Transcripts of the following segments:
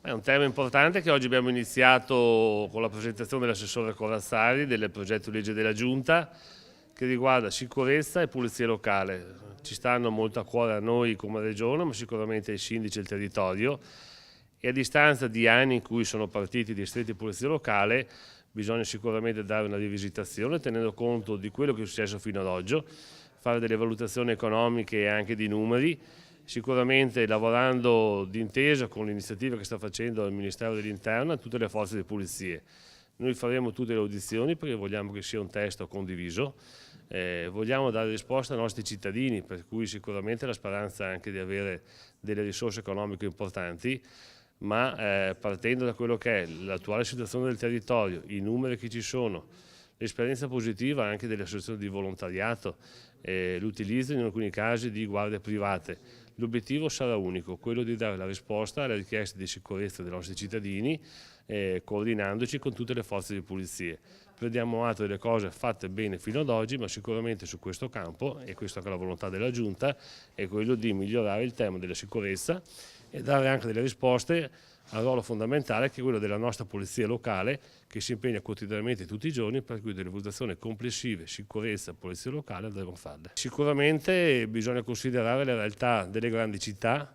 È un tema importante che oggi abbiamo iniziato con la presentazione dell'assessore Corazzari del progetto di legge della Giunta che riguarda sicurezza e pulizia locale. Ci stanno molto a cuore a noi come regione, ma sicuramente ai sindaci del territorio, e a distanza di anni in cui sono partiti i distretti di pulizia locale bisogna sicuramente dare una rivisitazione tenendo conto di quello che è successo fino ad oggi, fare delle valutazioni economiche e anche di numeri, sicuramente lavorando d'intesa con l'iniziativa che sta facendo il Ministero dell'Interno e tutte le forze di pulizie. Noi faremo tutte le audizioni perché vogliamo che sia un testo condiviso, vogliamo dare risposta ai nostri cittadini, per cui sicuramente la speranza è anche di avere delle risorse economiche importanti, ma partendo da quello che è l'attuale situazione del territorio, i numeri che ci sono, l'esperienza positiva anche delle associazioni di volontariato, l'utilizzo in alcuni casi di guardie private. L'obiettivo sarà unico, quello di dare la risposta alle richieste di sicurezza dei nostri cittadini, coordinandoci con tutte le forze di pulizie. Prendiamo atto delle cose fatte bene fino ad oggi, ma sicuramente su questo campo, e questa è anche la volontà della Giunta, è quello di migliorare il tema della sicurezza e dare anche delle risposte al ruolo fondamentale che è quello della nostra polizia locale che si impegna quotidianamente tutti i giorni, per cui delle valutazioni complessive, sicurezza, polizia locale andremo a farle. Sicuramente bisogna considerare le realtà delle grandi città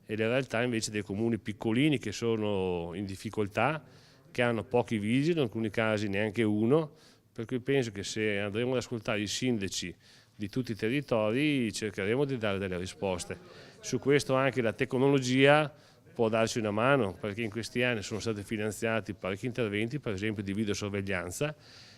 e le realtà invece dei comuni piccolini che sono in difficoltà, che hanno pochi vigili, in alcuni casi neanche uno, per cui penso che se andremo ad ascoltare i sindaci di tutti i territori cercheremo di dare delle risposte. Su questo anche la tecnologia può darci una mano, perché in questi anni sono stati finanziati parecchi interventi, per esempio di videosorveglianza,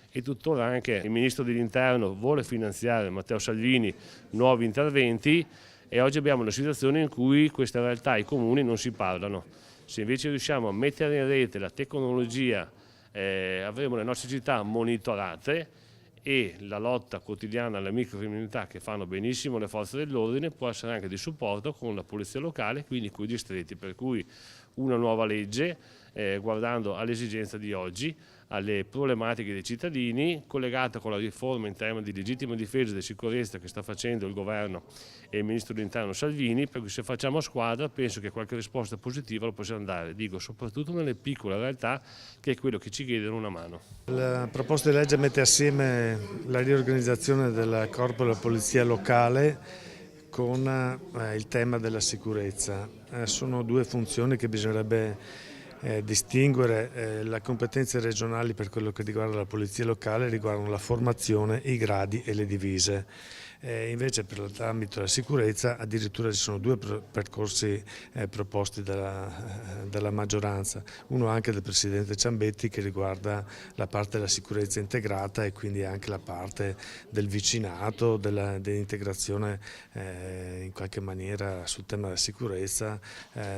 e tuttora anche il Ministro dell'Interno vuole finanziare, Matteo Salvini, nuovi interventi, e oggi abbiamo una situazione in cui queste realtà e i comuni non si parlano. Se invece riusciamo a mettere in rete la tecnologia, avremo le nostre città monitorate e la lotta quotidiana alla microcriminalità che fanno benissimo le forze dell'ordine può essere anche di supporto con la polizia locale, quindi con i distretti, per cui una nuova legge guardando all'esigenza di oggi, alle problematiche dei cittadini, collegata con la riforma in tema di legittima difesa e di sicurezza che sta facendo il governo e il ministro dell'Interno Salvini, per cui se facciamo a squadra penso che qualche risposta positiva lo possiamo dare, dico soprattutto nelle piccole realtà che è quello che ci chiedono una mano. La proposta di legge mette assieme la riorganizzazione del corpo della polizia locale con il tema della sicurezza. Sono due funzioni che bisognerebbe distinguere. Le competenze regionali per quello che riguarda la polizia locale riguardano la formazione, i gradi e le divise. Invece per l'ambito della sicurezza addirittura ci sono due percorsi proposti dalla maggioranza, uno anche del Presidente Ciambetti che riguarda la parte della sicurezza integrata e quindi anche la parte del vicinato, dell'integrazione in qualche maniera sul tema della sicurezza,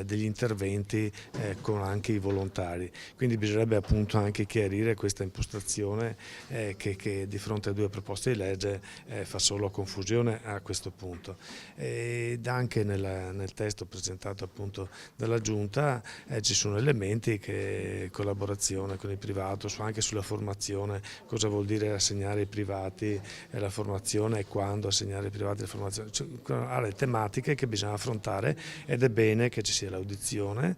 degli interventi con anche i volontari. Quindi bisognerebbe appunto anche chiarire questa impostazione che di fronte a due proposte di legge fa solo confusione a questo punto. Ed anche nel testo presentato appunto dalla Giunta ci sono elementi che collaborazione con il privato, anche sulla formazione, cosa vuol dire assegnare ai privati la formazione e quando assegnare ai privati la formazione, cioè, aree tematiche che bisogna affrontare ed è bene che ci sia l'audizione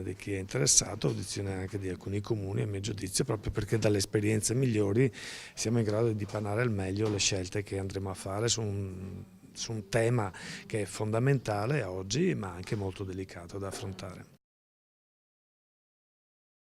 di chi è interessato, audizione anche di alcuni comuni a mio giudizio, proprio perché dalle esperienze migliori siamo in grado di dipanare al meglio le scelte che andremo a fare su un tema che è fondamentale oggi ma anche molto delicato da affrontare.